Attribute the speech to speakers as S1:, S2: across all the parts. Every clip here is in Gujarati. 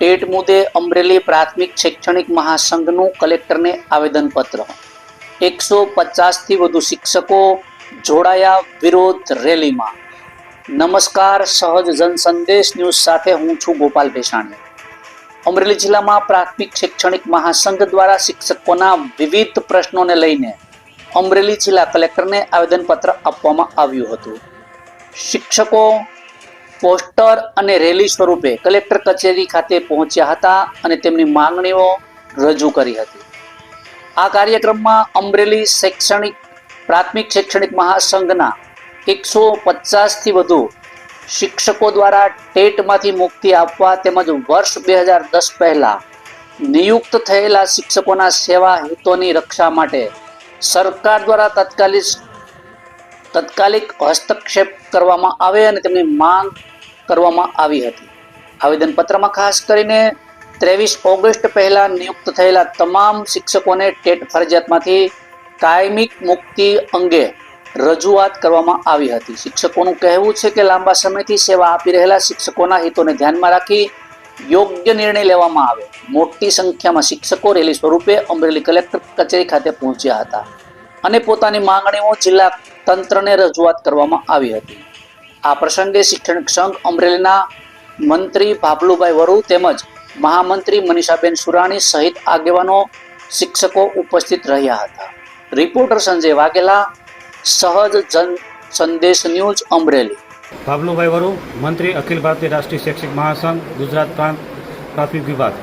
S1: ટેટ મુદ્દે અમરેલી પ્રાથમિક શૈક્ષણિક મહાસંઘનું કલેક્ટરને આવેદનપત્ર। 150થી વધુ શિક્ષકો જોડાયા વિરોધ રેલીમાં। નમસ્કાર, સહજ જન સંદેશ ન્યૂઝ સાથે હું છું ગોપાલ ભેસાણીયા। અમરેલી જિલ્લામાં પ્રાથમિક શૈક્ષણિક મહાસંઘ દ્વારા શિક્ષકોના વિવિધ પ્રશ્નોને લઈને અમરેલી જિલ્લા કલેક્ટરને આવેદનપત્ર આપવામાં આવ્યું હતું। શિક્ષકો પોસ્ટર અને રેલી સ્વરૂપે કલેક્ટર કચેરી ખાતે પહોંચ્યા હતા અને તેમની માંગણીઓ રજૂ કરી હતી। આ કાર્યક્રમમાં અમરેલી પ્રાથમિક શૈક્ષણિક મહાસંઘના 150થી વધુ શિક્ષકો દ્વારા ટેટમાંથી મુક્તિ આપવા તેમજ વર્ષ 2010 પહેલા નિયુક્ત થયેલા શિક્ષકોના સેવા હિતોની રક્ષા માટે સરકાર દ્વારા તાત્કાલિક હસ્તક્ષેપ કરવામાં આવે અને તેમની માંગ કરવામાં આવી હતી। આવેદનપત્રમાં ખાસ કરીને 23 ઓગસ્ટ પહેલા નિયુક્ત થયેલા તમામ શિક્ષકોને ટેટ ફરજિયાતમાંથી કાયમી મુક્તિ અંગે રજૂઆત કરવામાં આવી હતી। શિક્ષકોનું કહેવું છે કે લાંબા સમયથી સેવા આપી રહેલા શિક્ષકોના હિતોને ધ્યાનમાં રાખી યોગ્ય નિર્ણય લેવામાં આવે। મોટી સંખ્યામાં શિક્ષકો રેલી સ્વરૂપે અમરેલી કલેક્ટર કચેરી ખાતે પહોંચ્યા હતા અને પોતાની માંગણીઓ જિલ્લા તંત્રને રજૂઆત કરવામાં આવી હતી। આ પ્રસંગે શિક્ષણ સંઘ અમરેલીના મંત્રી ભાભલુભાઈ વરુ તેમજ મહામંત્રી મનીષાબેન સુરાણી સહિત આગેવાનો શિક્ષકો ઉપસ્થિત રહ્યા હતા। રિપોર્ટર સંજય વાઘેલા, સહજ જન સંદેશ ન્યૂઝ અમરેલી।
S2: ભાભલુભાઈ વરુ, મંત્રી, અખિલ ભારતીય રાષ્ટ્રીય શૈક્ષિક મહાસંઘ, ગુજરાત પ્રાંત પ્રાથમિક વિભાગ।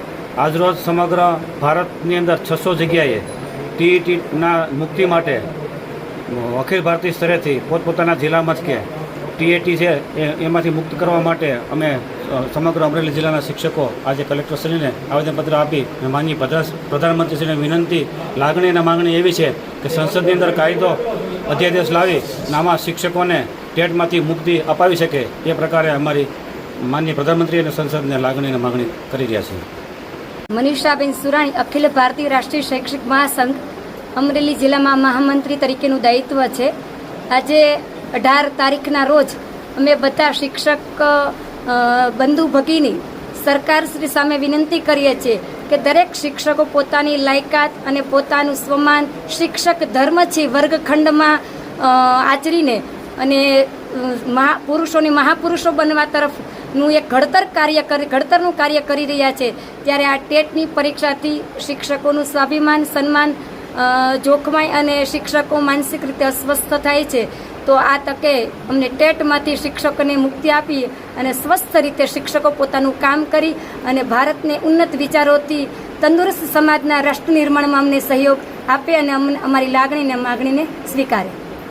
S2: આજરોજ સમગ્ર ભારતની અંદર 600 જગ્યાએ ટીઈટીના મુક્તિ માટે અખિલ ભારતીય સ્તરેથી પોતપોતાના જિલ્લા મથકે ટીએટી છે એમાંથી મુક્ત કરવા માટે અમે સમગ્ર અમરેલી જિલ્લાના શિક્ષકો આજે કલેક્ટરશ્રીને આવેદનપત્ર આપી માનનીય પ્રધાનમંત્રીશ્રીને વિનંતી, લાગણી અને માગણી એવી છે કે સંસદની અંદર કાયદો અધ્યાદેશ લાવી આમાં શિક્ષકોને ટેટમાંથી મુક્તિ અપાવી શકે એ પ્રકારે અમારી માનનીય પ્રધાનમંત્રી અને સંસદને લાગણી અને માગણી કરી રહ્યા છીએ।
S3: મનીષાબેન સુરાણી, અખિલ ભારતીય રાષ્ટ્રીય શૈક્ષિક મહાસંઘ, અમરેલી જિલ્લામાં મહામંત્રી તરીકેનું દાયિત્વ છે। આજે 18 તારીખના રોજ અમે બધા શિક્ષક બંધુ ભગીની સરકારશ્રી સામે વિનંતી કરીએ છીએ કે દરેક શિક્ષકો પોતાની લાયકાત અને પોતાનું સ્વમાન શિક્ષક ધર્મ છે વર્ગખંડમાં આચરીને અને પુરુષોની મહાપુરુષો બનવા તરફનું એક ઘડતરનું કાર્ય કરી રહ્યા છે। ત્યારે આ ટેટની પરીક્ષાથી શિક્ષકોનું સ્વાભિમાન, સન્માન જોખમાય અને શિક્ષકો માનસિક રીતે અસ્વસ્થ થાય છે। તો આ તકે અમને ટેટમાંથી શિક્ષકોને મુક્તિ આપી અને સ્વસ્થ રીતે શિક્ષકો પોતાનું કામ કરી અને ભારતને ઉન્નત વિચારોથી તંદુરસ્ત સમાજના રાષ્ટ્ર નિર્માણમાં અમને સહયોગ આપે અને અમારી લાગણી અને માગણીને સ્વીકારે।